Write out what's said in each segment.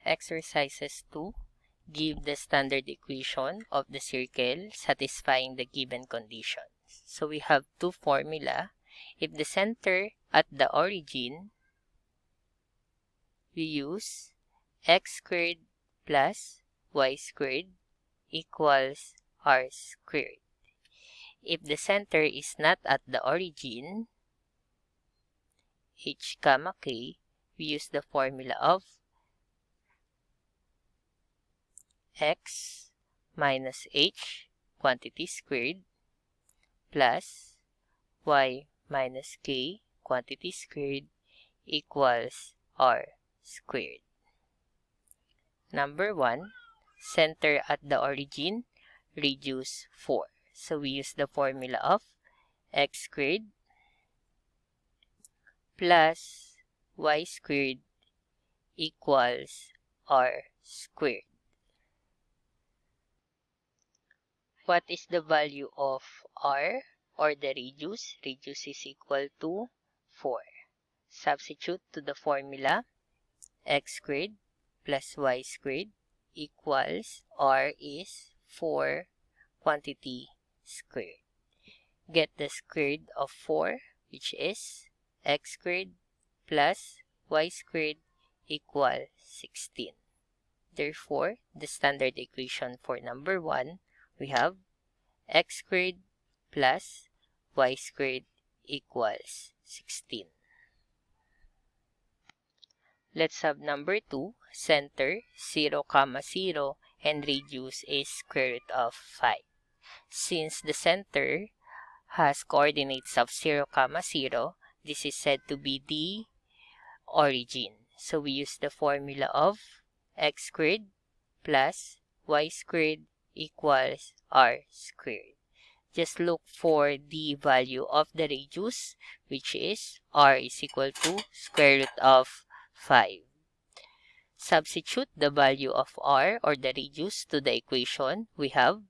Exercises 2. Give the standard equation of the circle satisfying the given conditions. So we have two formula. If the center at the origin, we use x squared plus y squared equals r squared. If the center is not at the origin, h comma k, we use the formula of x minus h quantity squared plus y minus k quantity squared equals r squared. Number 1, center at the origin, reduce 4. So we use the formula of x squared plus y squared equals r squared. What is the value of r, or the radius? Radius is equal to 4. Substitute to the formula x squared plus y squared equals r is 4 quantity squared. Get the square root of 4, which is x squared plus y squared equals 16. Therefore, the standard equation for number 1, we have x squared plus y squared equals 16. Let's have number 2, center 0, 0 and radius is square root of 5. Since the center has coordinates of 0, 0, this is said to be the origin. So we use the formula of x squared plus y squared equals r squared. Just look for the value of the radius, which is r is equal to square root of 5. Substitute the value of r, or the radius, to the equation. We have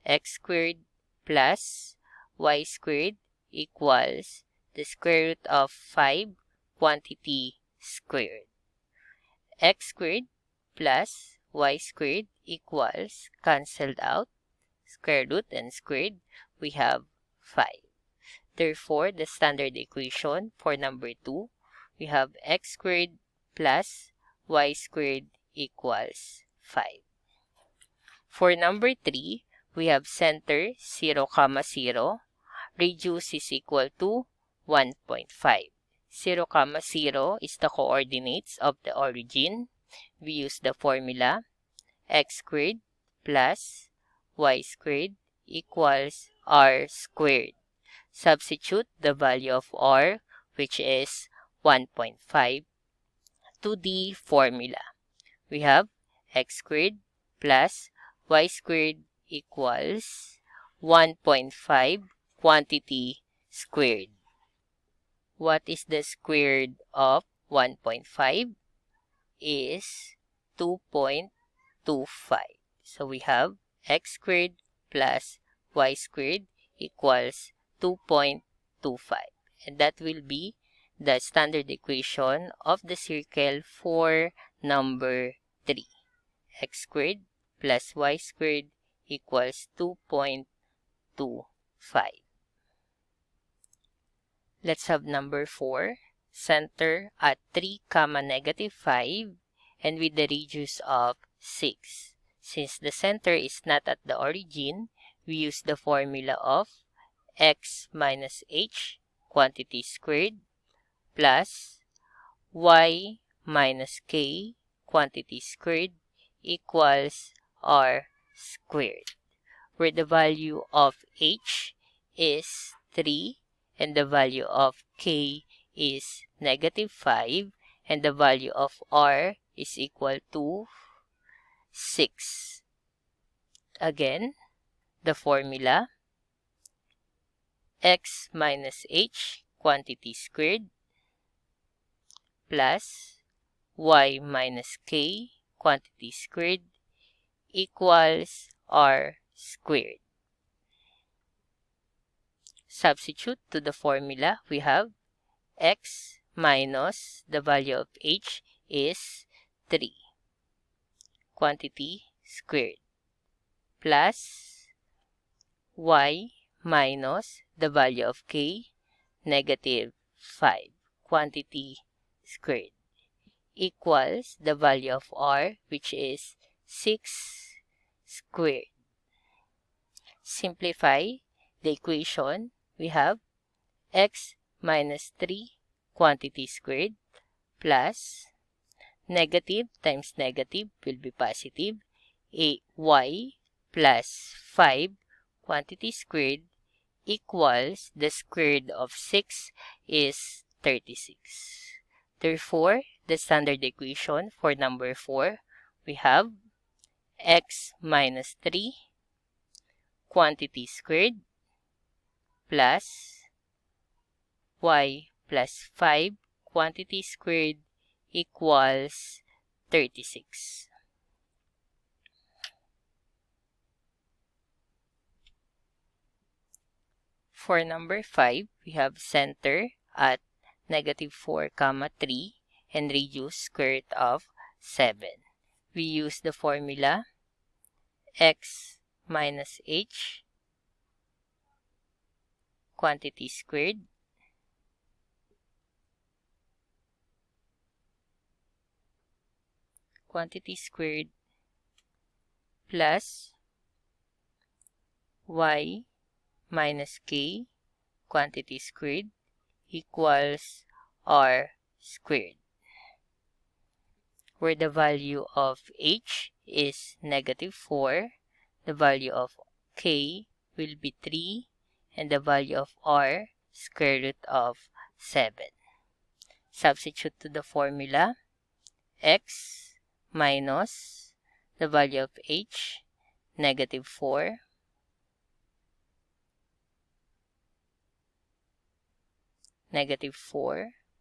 x squared plus y squared equals the square root of 5 quantity squared. X squared plus y squared equals cancelled out, square root and squared, we have 5. Therefore, the standard equation for number 2, we have x squared plus y squared equals 5. For number 3, we have center 0, 0, radius is equal to 1.5. 0, 0 is the coordinates of the origin. We use the formula x squared plus y squared equals r squared. Substitute the value of r, which is 1.5, to the formula. We have x squared plus y squared equals 1.5 quantity squared. What is the square root of 1.5? Is 2.25. So we have x squared plus y squared equals 2.25. And that will be the standard equation of the circle for number 3. X squared plus y squared equals 2.25. Let's have number 4. Center at 3, negative 5 and with the radius of 6. Since the center is not at the origin, we use the formula of x minus h quantity squared plus y minus k quantity squared equals r squared, where the value of h is 3 and the value of k is negative 5 and the value of r is equal to 6. Again, the formula x minus h quantity squared plus y minus k quantity squared equals r squared. Substitute to the formula, we have x minus the value of h is 3 quantity squared plus y minus the value of k, negative 5 quantity squared equals the value of r, which is 6 squared. Simplify the equation. We have x minus 3 quantity squared plus negative times negative will be positive, a y plus 5 quantity squared equals the square root of 6 is 36. Therefore, the standard equation for number 4, we have x minus 3 quantity squared plus y plus 5 quantity squared equals 36. For number 5, we have center at negative 4, 3 and reduce square root of 7. We use the formula x minus h quantity squared plus y minus k quantity squared equals r squared, where the value of h is negative 4, the value of k will be 3, and the value of r square root of 7. Substitute to the formula x minus the value of h, negative 4,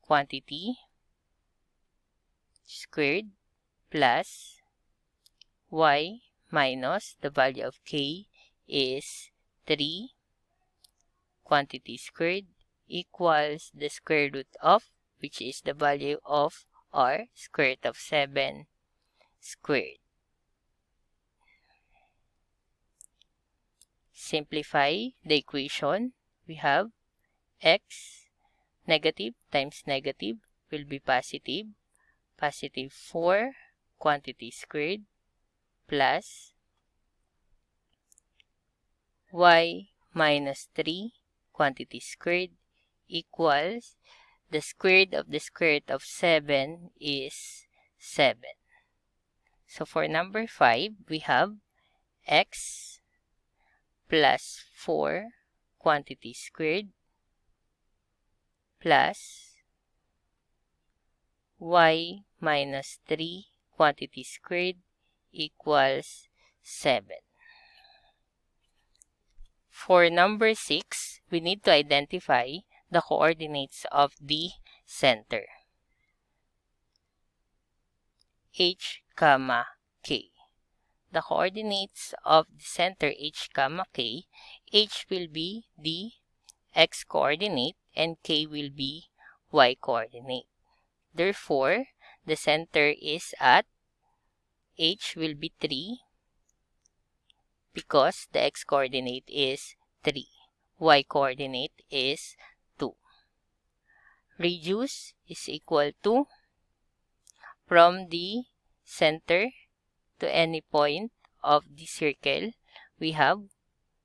quantity squared plus y minus the value of k is 3 quantity squared equals the square root of, which is the value of r, square root of 7 squared. Simplify the equation. We have x negative times negative will be positive, positive 4 quantity squared plus y minus 3 quantity squared equals the square root of the square root of 7 is 7. So for number 5, we have x plus 4 quantity squared plus y minus 3 quantity squared equals 7. For number 6, we need to identify the coordinates of the center. H, K. The coordinates of the center H, K, H will be the x coordinate and K will be y coordinate. Therefore, the center is at H will be 3 because the x coordinate is 3. Y coordinate is 2. Radius is equal to, from the center to any point of the circle, we have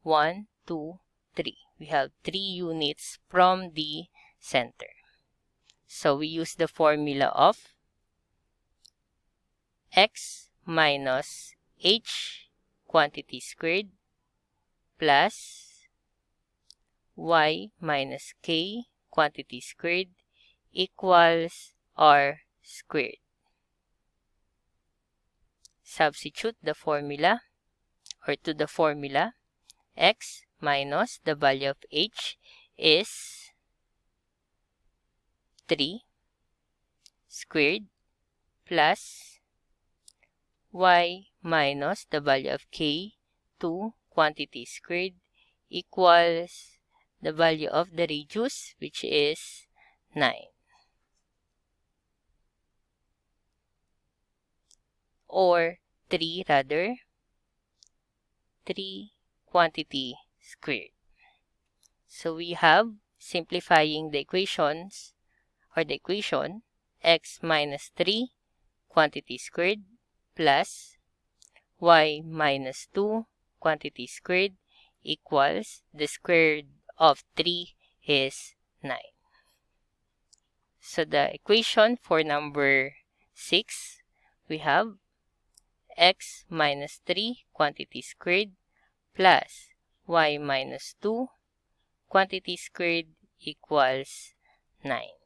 1, 2, 3. We have 3 units from the center. So we use the formula of x minus h quantity squared plus y minus k quantity squared equals r squared. Substitute the formula to the formula x minus the value of h is 3 squared plus y minus the value of k, 2 quantity squared equals the value of the radius, which is 9. Or 3 rather, 3 quantity squared. So we have simplifying the equations or the equation x minus 3 quantity squared plus y minus 2 quantity squared equals the square root of 3 is 9. So the equation for number 6, we have x minus 3 quantity squared plus y minus 2 quantity squared equals 9.